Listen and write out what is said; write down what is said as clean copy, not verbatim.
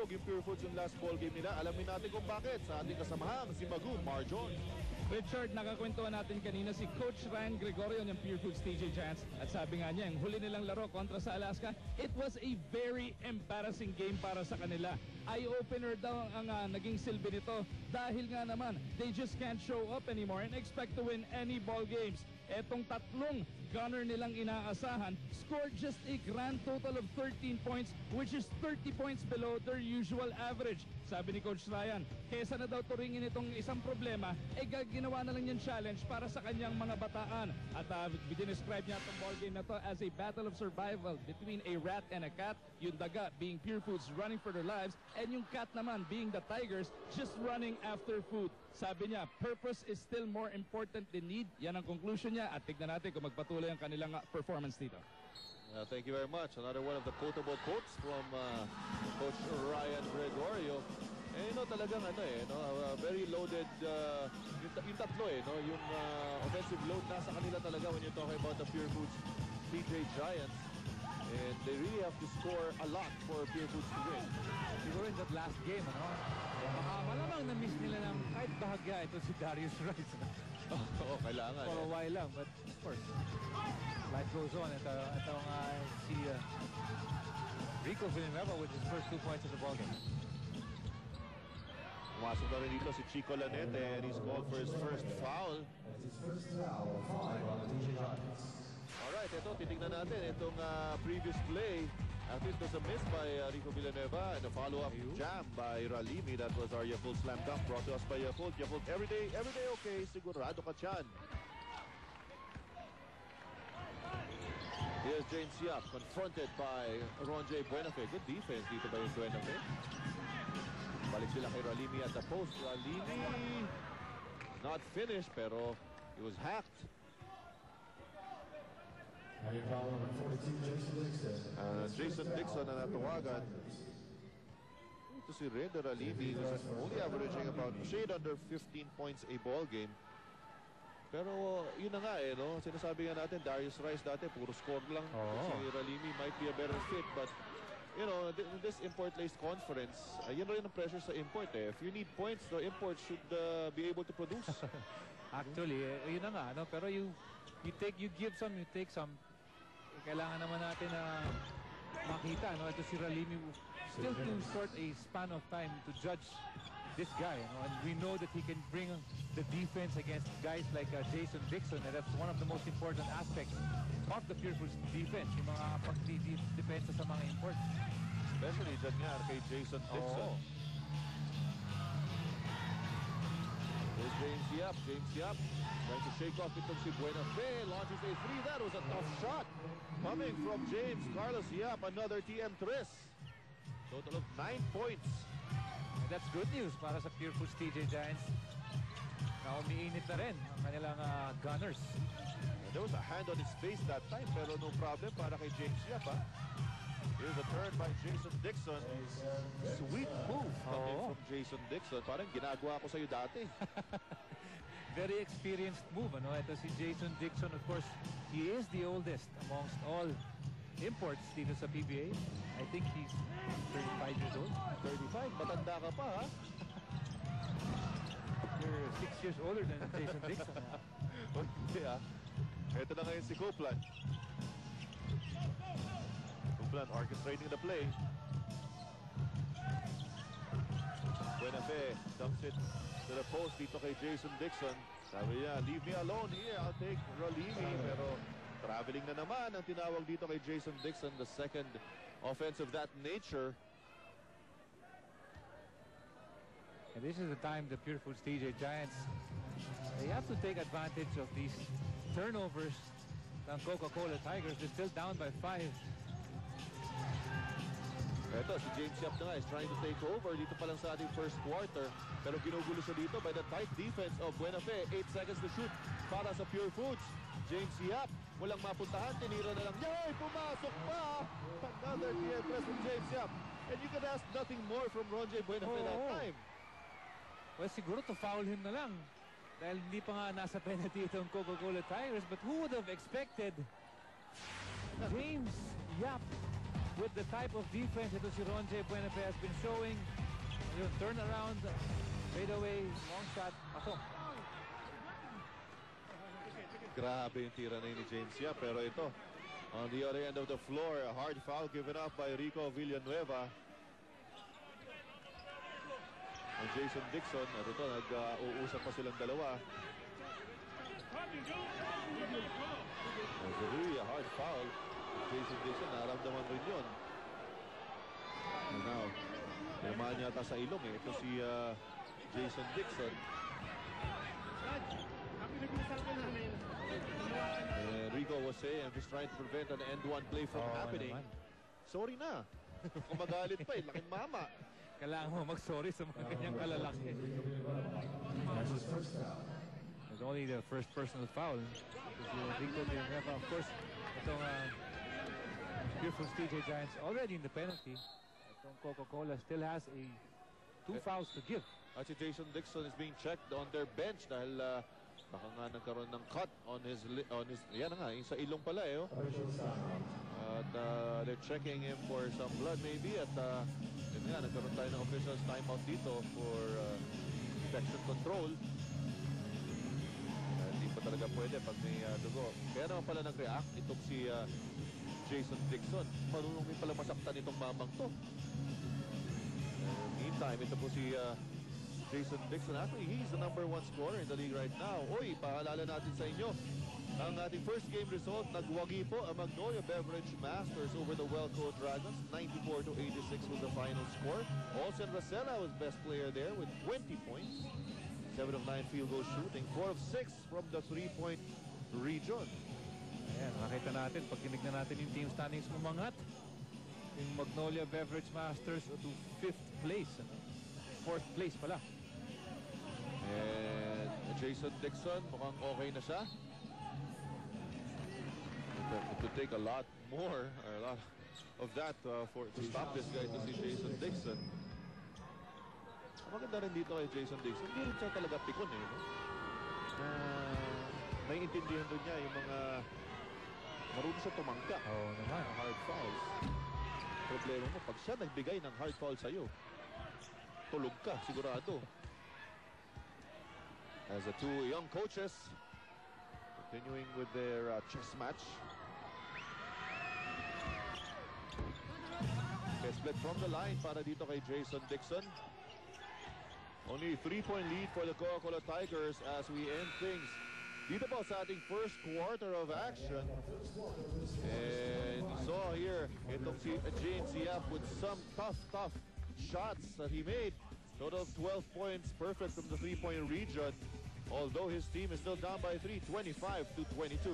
sumabog yung Pure Foods yung last ball game nila. Alamin natin kung bakit sa ating kasamahang si Magu Marjon. Richard, nakakwentuhan natin kanina si Coach Ryan Gregorio ng Pure Foods TJ Giants. At sabi nga niya, yung huli nilang laro kontra sa Alaska, it was a very embarrassing game para sa kanila. Eye-opener daw ang naging silbi nito dahil nga naman, they just can't show up anymore and expect to win any ball games. Etong tatlong gunner nilang inaasahan scored just a grand total of 13 points, which is 30 points below their usual average. Sabi ni Coach Ryan, kesa na daw turingin itong isang problema, ginawa na lang yung challenge para sa kanyang mga bataan. At dinescribe niya itong ball game na to as a battle of survival between a rat and a cat. Yung daga being Pure Foods running for their lives, and yung cat naman being the Tigers just running after food. Sabi niya, purpose is still more important than need. Yan ang conclusion niya at tignan natin kung magpatuloy ang kanilang performance dito. Thank you very much. Another one of the quotable quotes from Coach Ryan Gregorio. Talagang very loaded yung tatlo yung offensive load nasa kanila talaga when you're talking about the Pure Foods TJ Giants. And they really have to score a lot for Pure Foods to win. Siguro in that last game, malamang na-miss nila ng kahit bahagya ito si Darius Rice. Kailangan. For a while lang, but of course, life goes on. Ito si Rico Villanueva with his first 2 points of the ballgame. Pumasok na rin dito si Chico Lanete and he's called for his first foul. Alright, ito, titignan natin itong previous play. Actually, it was a miss by Rico Villanueva and a follow-up jam by Ralimi. That was our Yakult Slam Dunk brought to us by Yakult. Yakult, everyday okay, sigurado ka dyan. Here's James Yap, confronted by Ronjay Buenafe. Good defense dito by Buenafe. Balik sila kay Ralimi at the post. Ralimi, not finished, pero he was hacked. Jason Dixon na natawagan. Ito si Reda Ralimi, who's only averaging about shade under 15 points a ball game. Pero yun na nga sinasabi nga natin, Darius Rice dati puro score lang. Si Ralimi might be a better fit, but this import-laced conference, yun rin ang pressure sa import If you need points, the import should be able to produce. Actually, yun na nga, pero you give some, you take some. Kailangan naman natin na makita, ito si Ralimi, still too short a span of time to judge this guy, and we know that he can bring the defense against guys like Jason Dixon, and that's one of the most important aspects of the Pure Foods defense, yung mga pag-defense sa mga imports. Especially dyan nga kay Jason Dixon. There's James Yap. James Yap trying to shake off itong si Buenafe. Launches a three. That was a tough shot. Coming from James Carlos Yap. Another TM3. Total of 9 points. And that's good news para sa Pure Foods TJ Giants. Na umiinit na rin ang kanilang gunners. There was a hand on his face that time, pero no problem para kay James Yap. Here's a turn by Jason Dixon. Sweet move coming from Jason Dixon. Parang ginagawa ko sa'yo dati. Very experienced move. Ito si Jason Dixon. Of course, he is the oldest amongst all imports dito sa PBA. I think he's 35 years old. 35? Matanda ka pa, ha? You're 6 years older than Jason Dixon. Okay, ha? Ito na ngayon si Copeland. Copeland orchestrating the play. Buenafe dumps it to the post dito kay Jason Dixon. Sabi niya, leave me alone here. I'll take Ralimi. Pero traveling na naman ang tinawag dito kay Jason Dixon. The second offense of that nature. And this is the time the Pure Foods TJ Giants, they have to take advantage of these turnovers ng Coca-Cola Tigers. They're still down by 5. Ito, si James Yap na nga is trying to take over dito pa lang sa ating first quarter. Pero ginugulo siya dito by the tight defense of Buenafe. 8 seconds to shoot para sa Pure Foods. James Yap, walang mapuntahan. Tinira na lang. Yay! Pumasok pa! Another TM press from James Yap. And you can ask nothing more from Ronjay Buenafe that time. Well, siguro to foul him na lang. Dahil hindi pa nga nasa penalty itong Coca-Cola Tigers. But who would have expected James Yap with the type of defense ito si Ron J. Buenafe has been showing. Yung turn around, fade away, long shot, pasok. Grabe yung tira na yun ni James Yap. Pero ito, on the other end of the floor, a hard foul given up by Rico Villanueva. And Jason Dixon, at ito, nag-uusap pa silang dalawa. There's really a hard foul. Jason Dixon, naramdaman rin yun. And now, naman yata sa ilong eh. Ito si Jason Dixon. Rico was saying, I'm just trying to prevent an end-one play from happening. Naman. Sorry na. Kumagalit pa eh. Laking mama. Kailangan mo mag-sorry sa mga ganyang kalalaki. It's only the first personal foul. Rico Villanueva, of course, itong Pure Foods TJ Giants already in the penalty. Itong Coca-Cola still has two fouls to give. At si Jason Dixon is being checked on their bench dahil baka nga nagkaroon ng cut on his yan na nga, yung sa ilong pala eh. Oh. At they're checking him for some blood maybe at yun nga, nagkaroon tayo ng officials timeout dito for infection control. Hindi pa talaga pwede pag may dugo. Kaya naman pala nag-react itong si Jason Dixon. Marunong din pala masaktan itong mamang to. Meantime, ito po si Jason Dixon. Actually, he's the #1 scorer in the league right now. Oy, paalala natin sa inyo. Ang ating first game result, nagwagi po ang Magnolia Beverage Masters over the Welco Dragons. 94-86 was the final score. Olsen Racela was best player there with 20 points. 7 of 9 field goal shooting. 4 of 6 from the 3-point region. Ayan, makita natin, pag tinignan natin yung team standings umangat. Yung Magnolia Beverage Masters to 5th place. 4th place pala. And Jason Dixon, mukhang okay na siya. It would take a lot more, or a lot of that to stop this guy, to see Jason Dixon. Maganda rin dito kay Jason Dixon. Hindi rin siya talaga pikon eh. No? Naiintindihan doon niya yung mga marunong siya tumangka. Oo naman. Hard fouls. Problema mo, pag siya nagbigay ng hard foul sa'yo, tulog ka, sigurado. As the two young coaches continuing with their chess match. Split from the line para dito kay Jason Dixon. Only 3-point lead for the Coca-Cola Tigers as we end things dito po sa ating first quarter of action. And you saw here itong si James Yap with some tough shots that he made. Total of 12 points, perfect from the 3-point region. Although his team is still down by 3, 25-22.